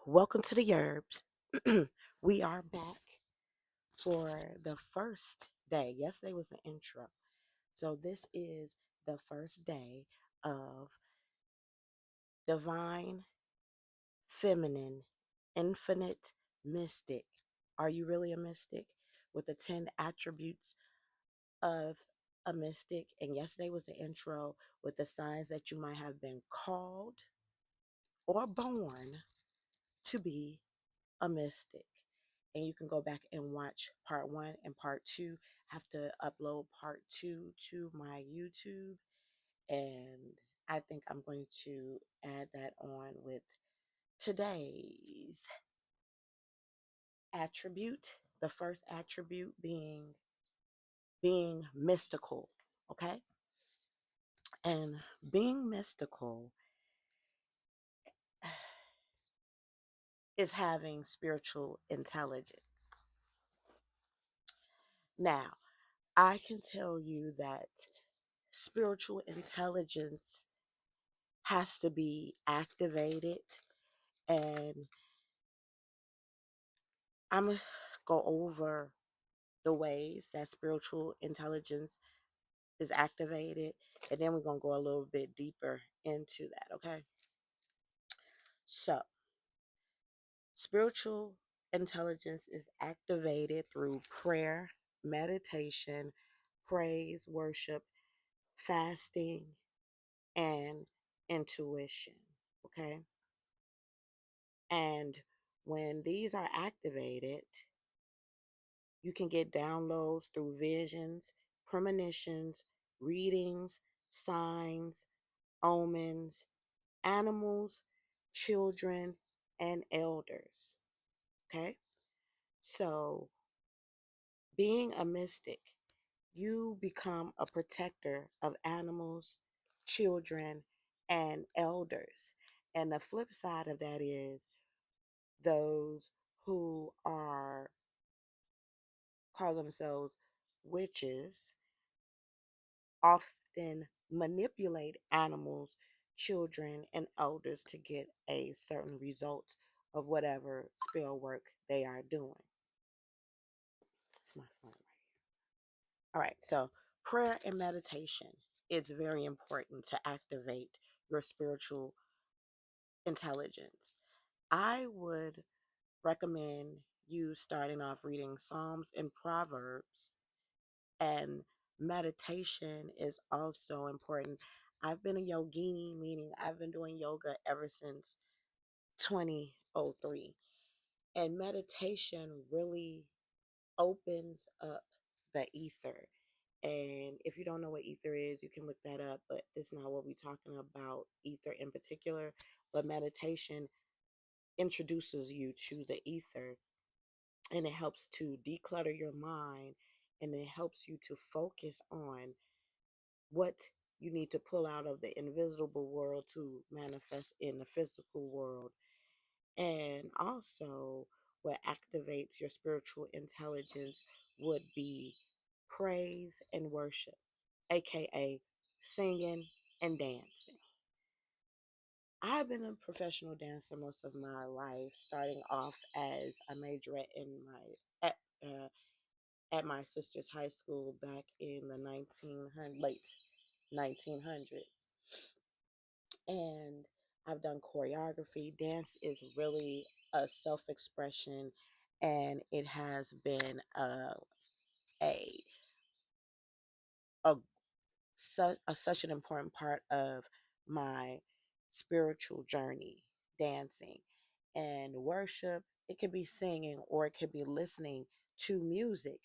Welcome to the Yerbs. We are back for the first day. Yesterday was the intro. So this is the first day of Divine, Feminine, Infinite, Mystic. Are you really a mystic? With the 10 attributes of a mystic. And yesterday was the intro with the signs that you might have been called or born to be a mystic. And you can go back and watch part one and part two. I have to upload part two to my YouTube, and I think I'm going to add that on with today's attribute. The first attribute being mystical, okay? And being mystical is having spiritual intelligence. Now, I can tell you that spiritual intelligence has to be activated, and I'm going to go over the ways that spiritual intelligence is activated, and then we're going to go a little bit deeper into that, okay? So, spiritual intelligence is activated through prayer, meditation, praise, worship, fasting, and intuition, okay? And when these are activated, you can get downloads through visions, premonitions, readings, signs, omens, animals, children, and elders. Okay? So, being a mystic, you become a protector of animals, children, and elders. And the flip side of that is those who are call themselves witches often manipulate animals, children, and elders to get a certain result of whatever spell work they are doing. It's my phone right here. All right, so prayer and meditation is very important to activate your spiritual intelligence. I would recommend you starting off reading Psalms and Proverbs, and meditation is also important. I've been a yogini, meaning I've been doing yoga ever since 2003. And meditation really opens up the ether. And if you don't know what ether is, you can look that up, but that's not what we're talking about, ether in particular. But meditation introduces you to the ether, and it helps to declutter your mind, and it helps you to focus on what you need to pull out of the invisible world to manifest in the physical world. And also, what activates your spiritual intelligence would be praise and worship, aka singing and dancing. I've been a professional dancer most of my life, starting off as a majorette at my sister's high school back in the late 1900s. And I've done choreography. Dance is really a self expression, and it has been a, a, such an important part of my spiritual journey, dancing. And worship, it could be singing or it could be listening to music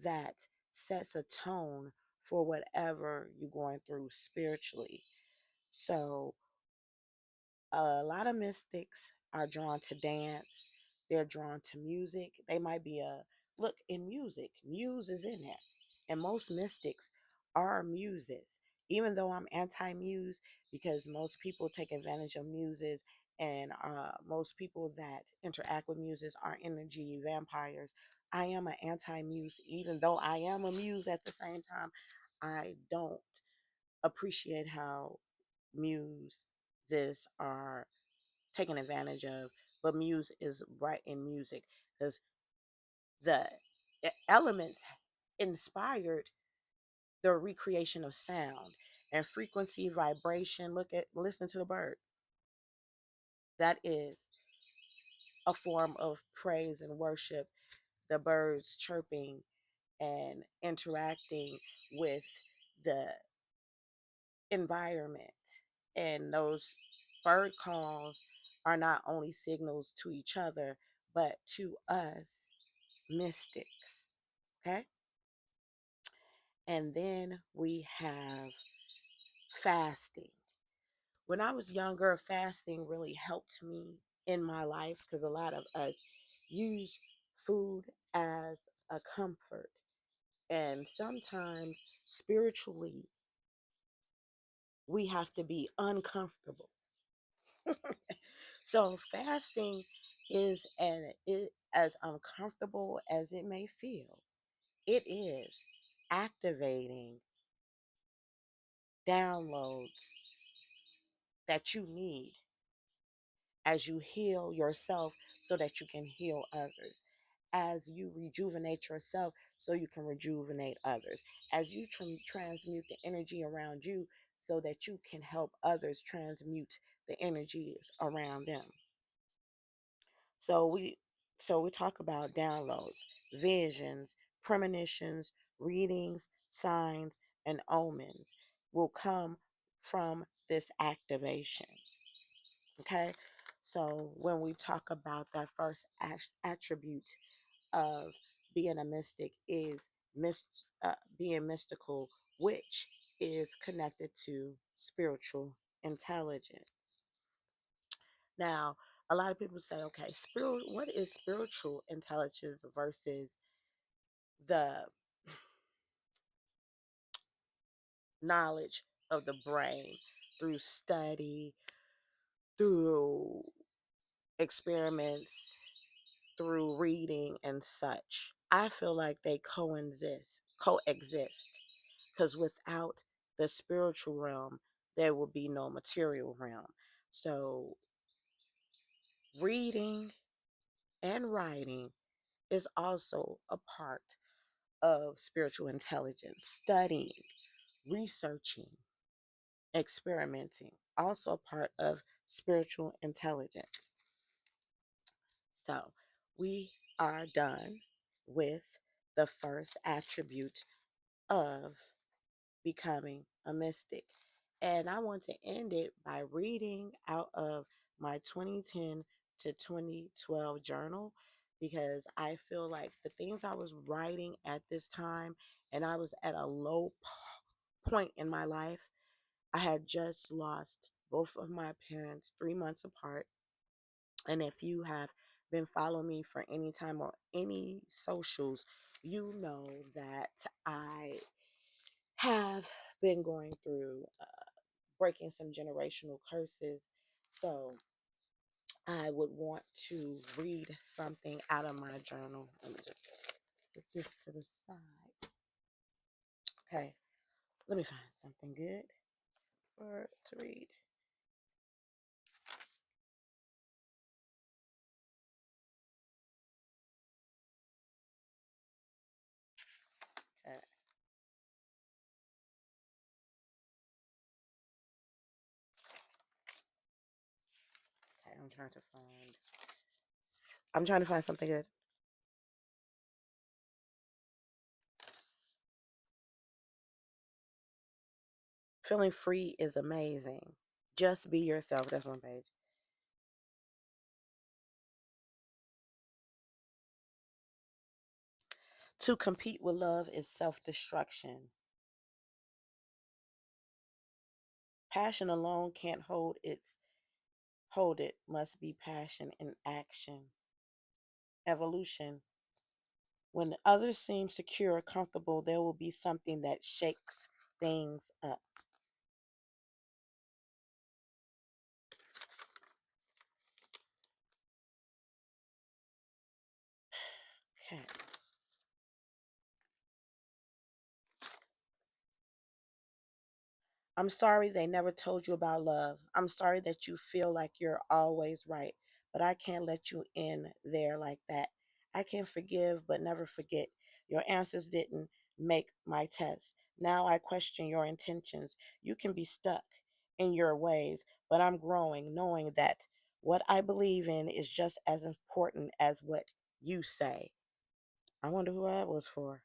that sets a tone for whatever you're going through spiritually. So, a lot of mystics are drawn to dance. They're drawn to music. They might be a look in music. Muse is in there. And most mystics are muses. Even though I'm anti-muse because most people take advantage of muses, and most people that interact with muses are energy vampires. I am an anti-muse, even though I am a muse at the same time. I don't appreciate how muses are taken advantage of. but muse is right in music because the elements inspired the recreation of sound and frequency, vibration. Listen to the bird. That is a form of praise and worship. The birds chirping and interacting with the environment. And those bird calls are not only signals to each other, but to us mystics. Okay. And then we have fasting. When I was younger, fasting really helped me in my life because a lot of us use food as a comfort. And sometimes spiritually, we have to be uncomfortable. So fasting is as uncomfortable as it may feel. It is activating downloads that you need as you heal yourself so that you can heal others, as you rejuvenate yourself so you can rejuvenate others, as you transmute the energy around you so that you can help others transmute the energies around them. So we talk about downloads, visions, premonitions, readings, signs, and omens will come from this activation. Okay? So when we talk about that first attribute of being a mystic is being mystical, which is connected to spiritual intelligence. Now, a lot of people say, okay, what is spiritual intelligence versus the knowledge of the brain through study, through experiments, through reading and such? I feel like they coexist, because without the spiritual realm, there will be no material realm. So, reading and writing is also a part of spiritual intelligence. Studying, researching, experimenting, also a part of spiritual intelligence. So we are done with the first attribute of becoming a mystic. And I want to end it by reading out of my 2010 to 2012 journal, because I feel like the things I was writing at this time, and I was at a low point in my life. I had just lost both of my parents 3 months apart. And if you have been following me for any time or any socials, you know that I have been going through breaking some generational curses. So I would want to read something out of my journal. Let me just put this to the side. Okay, let me find something good for to read. Okay, okay, I'm trying to find something good. Feeling free is amazing. Just be yourself. That's one page. To compete with love is self destruction. Passion alone can't hold it must be passion in action. Evolution. When others seem secure or comfortable, there will be something that shakes things up. Okay. I'm sorry they never told you about love. I'm sorry that you feel like you're always right. but I can't let you in there like that. I can forgive, but never forget. Your answers didn't make my test. Now I question your intentions. You can be stuck in your ways, but I'm growing, knowing that what I believe in is just as important as what you say. I wonder who that was for.